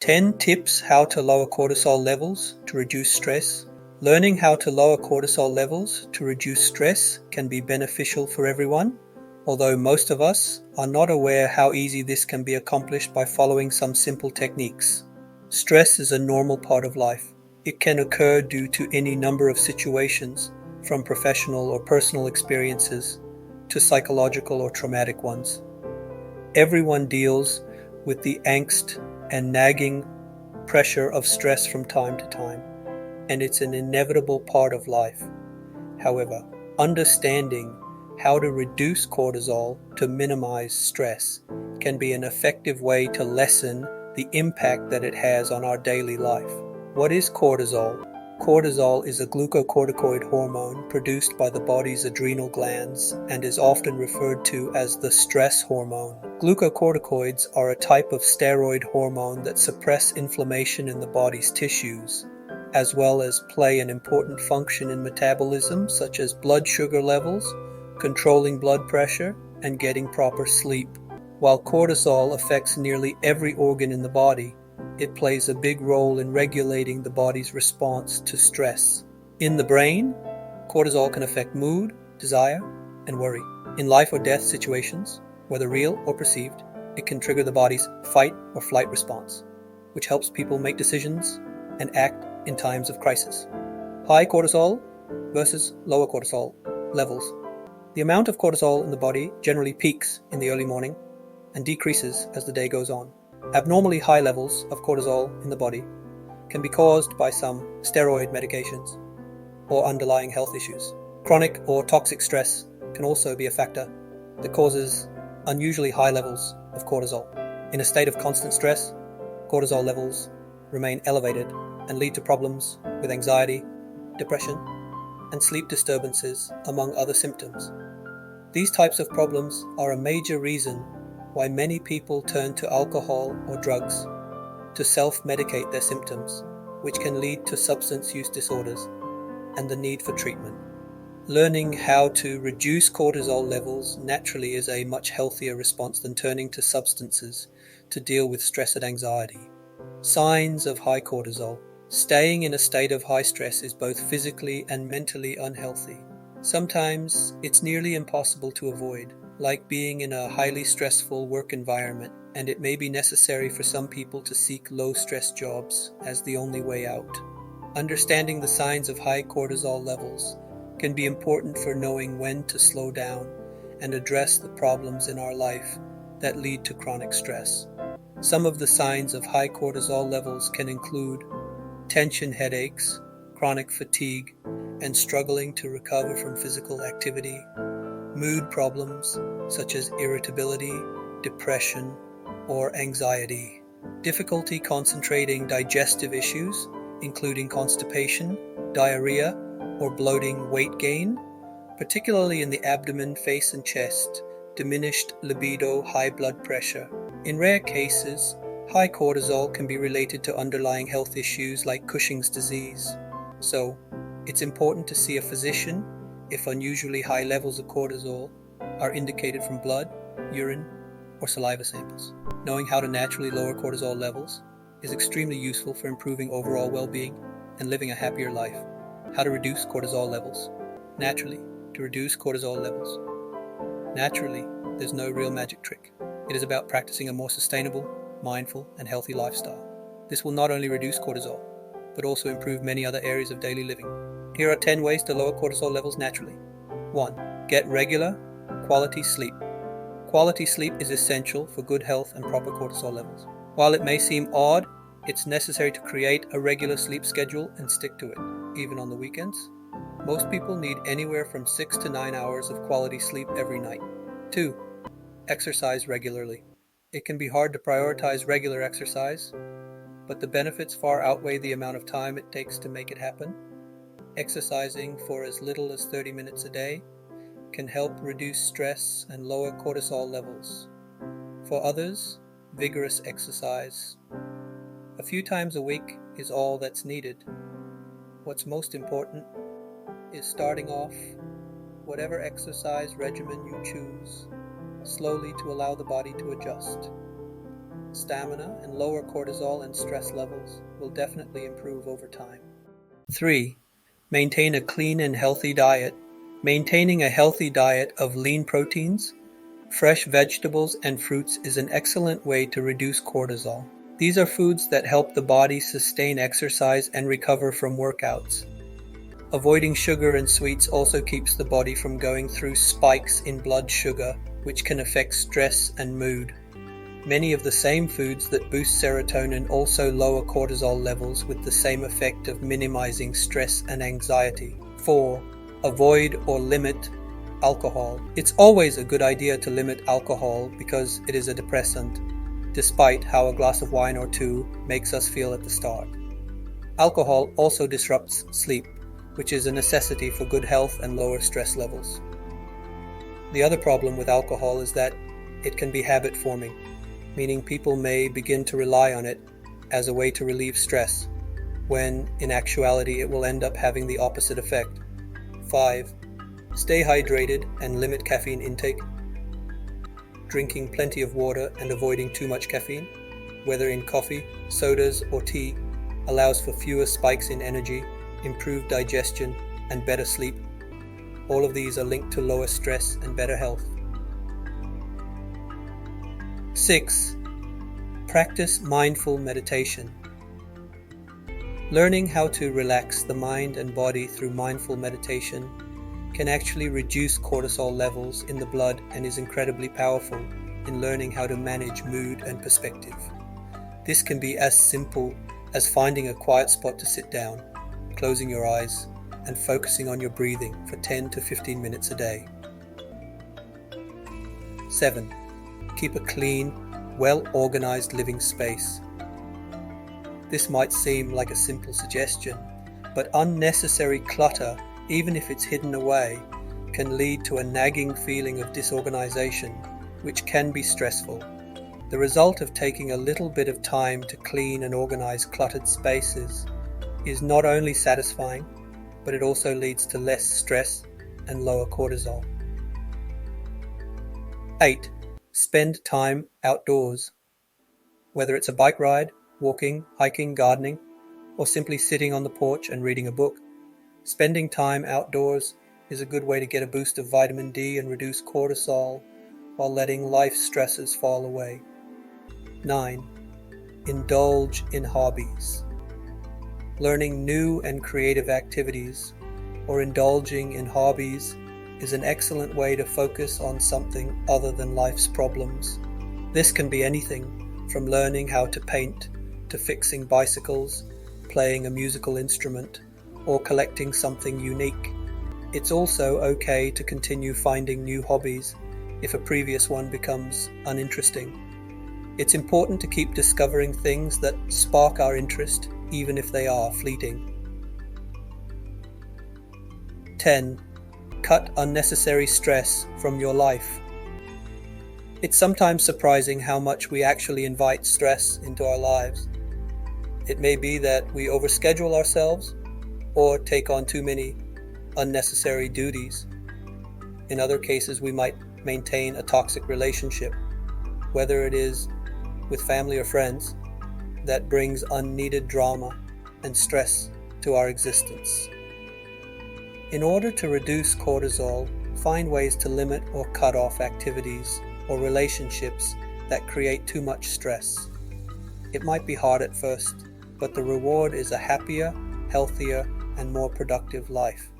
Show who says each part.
Speaker 1: 10 tips how to lower cortisol levels to reduce stress. Learning how to lower cortisol levels to reduce stress can be beneficial for everyone, although most of us are not aware how easy this can be accomplished by following some simple techniques. Stress is a normal part of life. It can occur due to any number of situations, from professional or personal experiences to psychological or traumatic ones. Everyone deals with the angst and nagging pressure of stress from time to time, and it's an inevitable part of life. However, understanding how to reduce cortisol to minimize stress can be an effective way to lessen the impact that it has on our daily life. What is cortisol? Cortisol is a glucocorticoid hormone produced by the body's adrenal glands and is often referred to as the stress hormone. Glucocorticoids are a type of steroid hormone that suppress inflammation in the body's tissues, as well as play an important function in metabolism such as blood sugar levels, controlling blood pressure, and getting proper sleep. While cortisol affects nearly every organ in the body, it plays a big role in regulating the body's response to stress. In the brain, cortisol can affect mood, desire, and worry. In life or death situations, whether real or perceived, it can trigger the body's fight or flight response, which helps people make decisions and act in times of crisis. High cortisol versus lower cortisol levels. The amount of cortisol in the body generally peaks in the early morning and decreases as the day goes on. Abnormally high levels of cortisol in the body can be caused by some steroid medications or underlying health issues. Chronic or toxic stress can also be a factor that causes unusually high levels of cortisol. In a state of constant stress, cortisol levels remain elevated and lead to problems with anxiety, depression, and sleep disturbances, among other symptoms. These types of problems are a major reason why many people turn to alcohol or drugs to self-medicate their symptoms, which can lead to substance use disorders and the need for treatment. Learning how to reduce cortisol levels naturally is a much healthier response than turning to substances to deal with stress and anxiety. Signs of high cortisol. Staying in a state of high stress is both physically and mentally unhealthy. Sometimes it's nearly impossible to avoid, like being in a highly stressful work environment, and it may be necessary for some people to seek low-stress jobs as the only way out. Understanding the signs of high cortisol levels can be important for knowing when to slow down and address the problems in our life that lead to chronic stress. Some of the signs of high cortisol levels can include tension headaches, chronic fatigue, and struggling to recover from physical activity, mood problems such as irritability, depression, or anxiety, difficulty concentrating, digestive issues, including constipation, diarrhea, or bloating, weight gain, particularly in the abdomen, face, and chest, diminished libido, high blood pressure. In rare cases, high cortisol can be related to underlying health issues like Cushing's disease. So, it's important to see a physician if unusually high levels of cortisol are indicated from blood, urine, or saliva samples. Knowing how to naturally lower cortisol levels is extremely useful for improving overall well-being and living a happier life. How to reduce cortisol levels. Naturally, to reduce cortisol levels. Naturally, there's no real magic trick. It is about practicing a more sustainable, mindful, and healthy lifestyle. This will not only reduce cortisol, but also improve many other areas of daily living. Here are 10 ways to lower cortisol levels naturally. 1. Get regular, quality sleep. Quality sleep is essential for good health and proper cortisol levels. While it may seem odd, it's necessary to create a regular sleep schedule and stick to it, even on the weekends. Most people need anywhere from 6 to 9 hours of quality sleep every night. 2. Exercise regularly. It can be hard to prioritize regular exercise, but the benefits far outweigh the amount of time it takes to make it happen. Exercising for as little as 30 minutes a day can help reduce stress and lower cortisol levels. For others, vigorous exercise a few times a week is all that's needed. What's most important is starting off whatever exercise regimen you choose slowly to allow the body to adjust. stamina, and lower cortisol and stress levels will definitely improve over time. 3. Maintain a clean and healthy diet. Maintaining a healthy diet of lean proteins, fresh vegetables, and fruits is an excellent way to reduce cortisol. These are foods that help the body sustain exercise and recover from workouts. Avoiding sugar and sweets also keeps the body from going through spikes in blood sugar, which can affect stress and mood. Many of the same foods that boost serotonin also lower cortisol levels with the same effect of minimizing stress and anxiety. 4. Avoid or limit alcohol. It's always a good idea to limit alcohol because it is a depressant, despite how a glass of wine or two makes us feel at the start. Alcohol also disrupts sleep, which is a necessity for good health and lower stress levels. The other problem with alcohol is that it can be habit forming, meaning people may begin to rely on it as a way to relieve stress, when in actuality it will end up having the opposite effect. 5. Stay hydrated and limit caffeine intake. Drinking plenty of water and avoiding too much caffeine, whether in coffee, sodas, or tea, allows for fewer spikes in energy, improved digestion, and better sleep. All of these are linked to lower stress and better health. 6. Practice mindful meditation. Learning how to relax the mind and body through mindful meditation can actually reduce cortisol levels in the blood and is incredibly powerful in learning how to manage mood and perspective. This can be as simple as finding a quiet spot to sit down, closing your eyes, and focusing on your breathing for 10 to 15 minutes a day. 7. Keep a clean, well-organized living space. This might seem like a simple suggestion, but unnecessary clutter, even if it's hidden away, can lead to a nagging feeling of disorganization, which can be stressful. The result of taking a little bit of time to clean and organize cluttered spaces is not only satisfying, but it also leads to less stress and lower cortisol. 8. Spend time outdoors. Whether it's a bike ride, walking, hiking, gardening, or simply sitting on the porch and reading a book, spending time outdoors is a good way to get a boost of vitamin D and reduce cortisol while letting life stresses fall away. 9. Indulge in hobbies. Learning new and creative activities or indulging in hobbies is an excellent way to focus on something other than life's problems. This can be anything from learning how to paint to fixing bicycles, playing a musical instrument, or collecting something unique. It's also okay to continue finding new hobbies if a previous one becomes uninteresting. It's important to keep discovering things that spark our interest, even if they are fleeting. 10. Cut unnecessary stress from your life. It's sometimes surprising how much we actually invite stress into our lives. It may be that we overschedule ourselves or take on too many unnecessary duties. In other cases, we might maintain a toxic relationship, whether it is with family or friends, that brings unneeded drama and stress to our existence. In order to reduce cortisol, find ways to limit or cut off activities or relationships that create too much stress. It might be hard at first, but the reward is a happier, healthier, and more productive life.